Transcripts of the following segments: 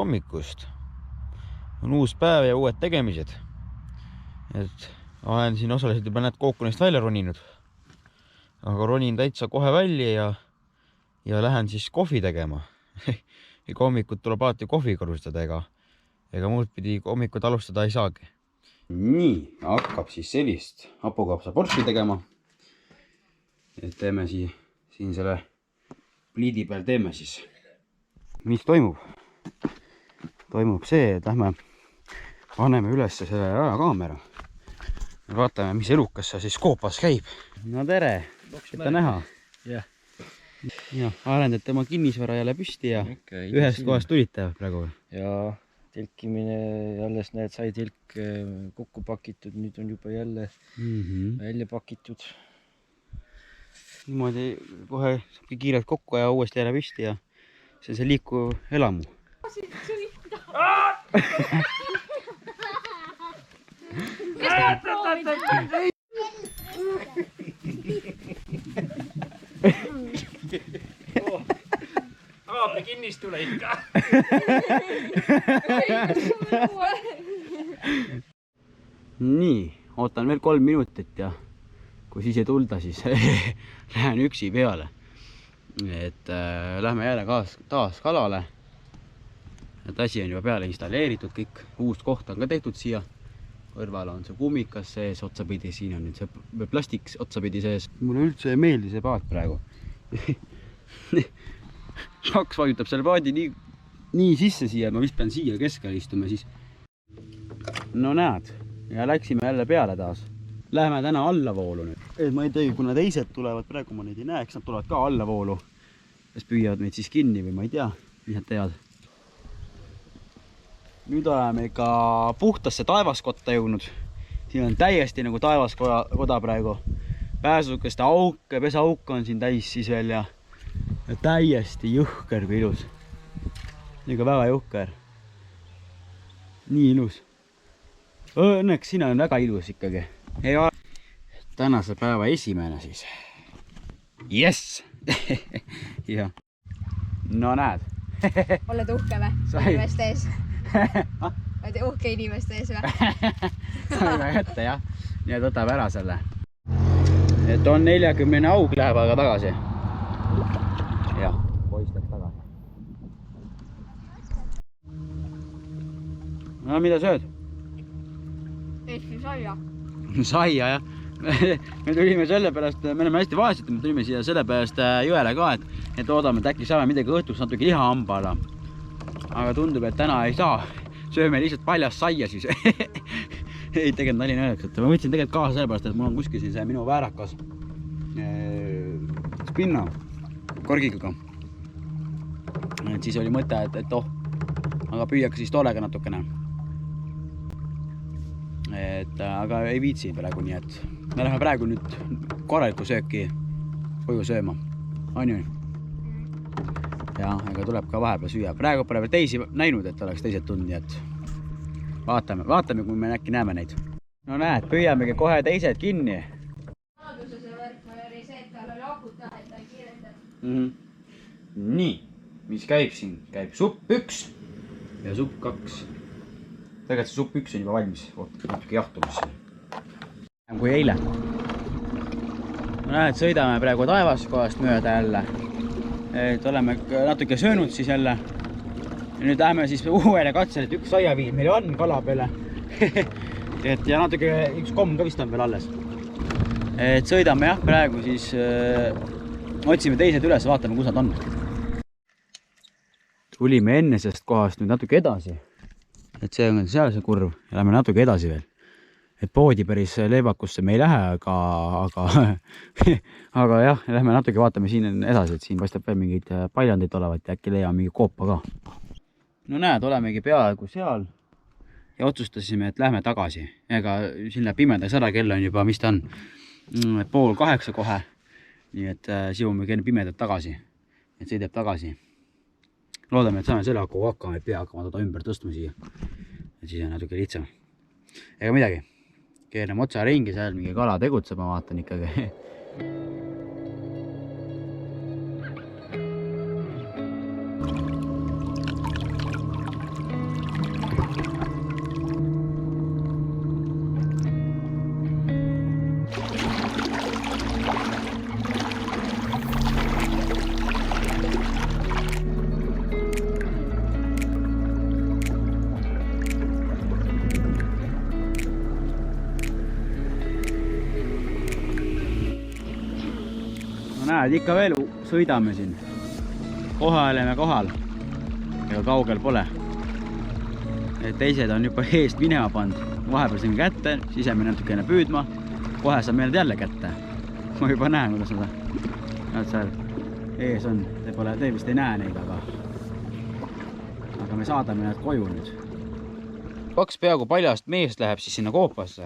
hommikust. On uus päev ja uued tegemised. Et olen siin osaliselt juba näed kookonist välja roninud. Aga ronin täitsa kohe välja ja lähen siis kohvi tegema. Ega hommikut tuleb alati kohvi korustada, ega muud pidi hommikut alustada ei saagi. Nii, hakkab siis sellist hapukapsa portsi tegema. Et teeme siin selle pliidi peal teeme siis. Mis toimub? Toimub see, et lähme paneme üles selle rajakaamera. Vaatame, mis elukas seal siis koopas käib. No tere, et näha. Ja, arendad tema kinnisvara jälle püsti ja ühest kohast tulite praegu. Ja tilkimine, alles näed, sai tilk kokku pakitud, nüüd on juba jälle välja pakitud. Niimoodi kohe saabki kiirelt kokku ja uuesti jälle püsti ja see on see liikuv elamu. Aabri kinnistule ikka. Nii, ootan veel 3 minutit ja kui siis ei tulda, siis lähen üksi peale. Et lähme jälle taas kalale. Et asi on juba peale installeeritud kõik. Uus koht on ka tehtud siia. Kõrval on see kummikas sees otsapidi. Siin on nüüd see plastik otsapidi sees. Mulle üldse ei meeldi see paat praegu. Kaks vajutab selle paadi nii sisse siia. Ma vist pean siia keskele istuma siis. No näed. Ja läksime jälle peale taas. Läheme täna allavoolu nüüd. Et ma ei tea, kuna teised tulevad, praegu ma neid ei näe, eks nad tulevad ka allavoolu. Kes püüavad meid siis kinni või ma ei tea, mis nad teavad. Nüüd oleme ka puhtasse taevaskotta jõudnud. Siin on täiesti nagu taevaskoda praegu. Pääsukeste auke, pesauke on siin täis siis veel ja täiesti jõhker kui ilus. Niiga väga jõhker. Nii ilus. Õnneks siin on väga ilus ikkagi. Ja tänase päeva esimene siis. Yes! Ja. No näed. Oled uhke või? Inimeste ees? Oled uhke inimeste ees või? Sai ka jätta jah. Nii et võtab ära selle. Et on 40 aug läheb aga tagasi. Jah, poiss läks tagasi. No mida sööd? Eesti saia. Saia jah. Me tulime selle pärast, me oleme hästi vaesed, me tulime siia selle pärast jõele ka, et oodame, et äkki saame midagi õhtuks natuke lihahamba alla. Aga tundub, et täna ei saa. Sööme lihtsalt paljast saia siis. Ei, tegelikult nalin öeldaks, et ma võtsin tegelikult kaasa selle pärast, et mul on kuskil siin see minu väärakas spinna korgiga. Et siis oli mõte, et aga püüaks siis toolega natukene. Aga ei viitsi praegu, nii et me läheme praegu nüüd korralikku sööki koju sööma. On ju? Ja, ega tuleb ka vahepeal süüa. Praegu pole veel teisi näinud, et oleks teised tund, nii et vaatame, kui me äkki näeme neid. No näed, püüamegi kohe teised kinni. Saaduse see võrk oli see, et tal oli akut ka, et ta ei kiiretab. Nii, mis käib siin? Käib supp 1 ja supp 2. Tegelikult see supp 1 on juba valmis, natuke jahtumas. Kui eile. No näed, sõidame praegu taevaskohast mööda jälle. Et oleme natuke söönud siis jälle. Ja nüüd läheme siis uuele katsele, et 1 saiaviin meil on kala peale. Ja natuke 1 komm ka vist on veel alles. Et sõidame jah, praegu siis otsime teised üles, vaatame, kus nad on. Tulime enne sellest kohast nüüd natuke edasi. Et see on seal see kurv ja lähme natuke edasi veel. Et poodi päris leivakusse me ei lähe, aga jah, lähme natuke vaatame siin edasi, et siin paistab veel mingeid paljandeid olevat ja äkki leiame mingi koopa ka. No näed, olemegi peaaegu seal ja otsustasime, et lähme tagasi. Ega sinna pimedaks ära, kell on juba, mis ta on, 7:30 kohe. Nii et siume kell pimedad tagasi, et sõidab tagasi. Loodame, et saame selle hakkama, et pea hakkama teda ümber tõstma siia. Et siis on natuke lihtsam. Ega midagi. Keerame otsa ringi, seal mingi kala tegutseb, ma vaatan ikkagi. näed, ikka veel sõidame siin. Kohe oleme kohal. Ega kaugel pole. Teised on juba eest minema pannud. Vahepeal siin kätte, siseme natukene püüdma. Kohe saab meeled jälle kätte. Ma juba näen, kuidas nad seal ees on. Te vist ei näe neid, aga me saadame nad koju nüüd. 2 peaaegu paljast meest läheb siis sinna koopasse.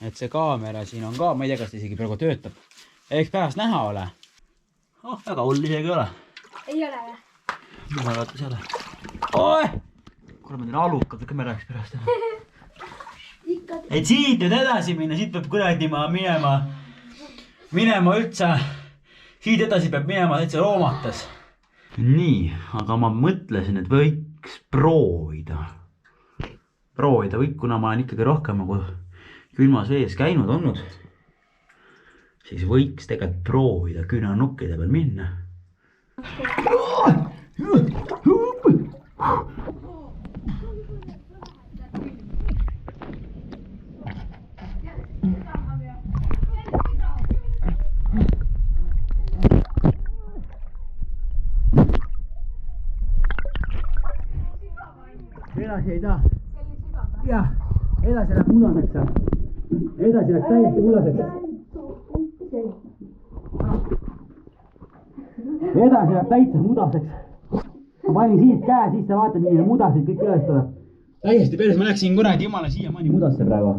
Et see kaamera siin on ka, ma ei tea, kas ta isegi praegu töötab. Eks pärast näha ole. Väga hull isegi ei ole. Ei ole või? Jumal vaatas jälle. Oi! Kuule, ma teen alukad, võike me rääks pärast. Et siit nüüd edasi minna, siit peab kuradima minema üldse. Siit edasi peab minema täitsa roomates. Nii, aga ma mõtlesin, et võiks proovida, kuna ma olen ikkagi rohkem nagu külmas vees käinud olnud, siis võiks tegelikult proovida küünarnukkide peal minna. Edasi ei taha. Jah, edasi läheb mudaseks. Edasi läheb täiesti mudaseks. Edasi läheb täitsa mudaseks. Ma panin siit käe, siis sa vaatad, milline mudasid kõik üles tuleb. Täiesti peres, ma läksin kuradi jumala siia mani mudasse praegu.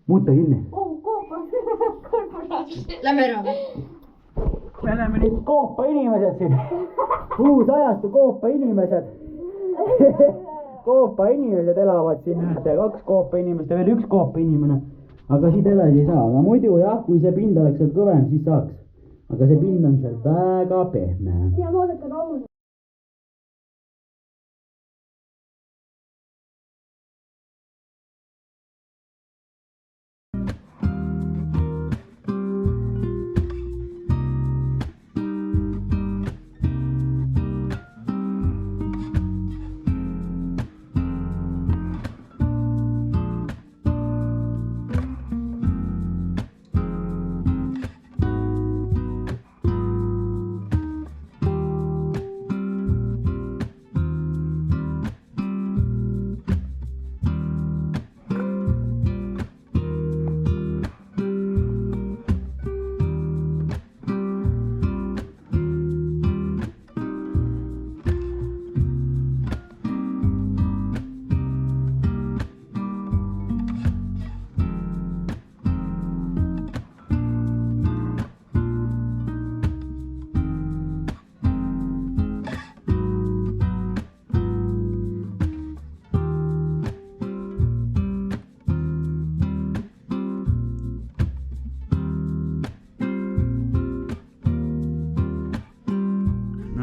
Mutta kinni. Lähme ära või? Me oleme nüüd koopa inimesed siin. Uus ajastu koopa inimesed. Koopa inimesed elavad siin, näete, 2 koopa inimest ja veel 1 koopa inimene. Aga siit edasi ei saa, aga muidu jah, kui see pind oleks seal kõvem, siis saaks. Aga see pind on seal väga pehme. Ja vaadake kaua.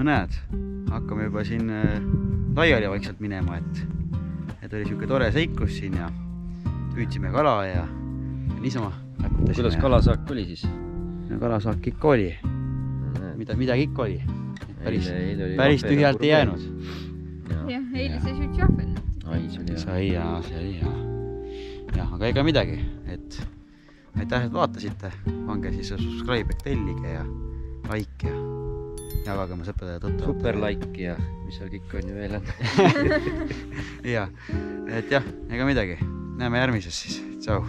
Näed, hakkame juba siin laiali vaikselt minema, et oli siuke tore seiklus siin ja püüdsime kala ja niisama läputasime. Kuidas kalasaak oli siis? No kalasaak ikka oli. Midagi ikka oli. Päris tühjalt ei jäänud. Jah, eile sai süt jahvel. See oli hea. Jah, aga ega midagi, et aitäh, et vaatasite. Pange siis subscribe, tellige ja like ja jagage oma sõpradele tuttavate. Super like ja mis seal kõik on ju veel on. Ja, et jah, ega midagi. Näeme järgmises siis. Tšau.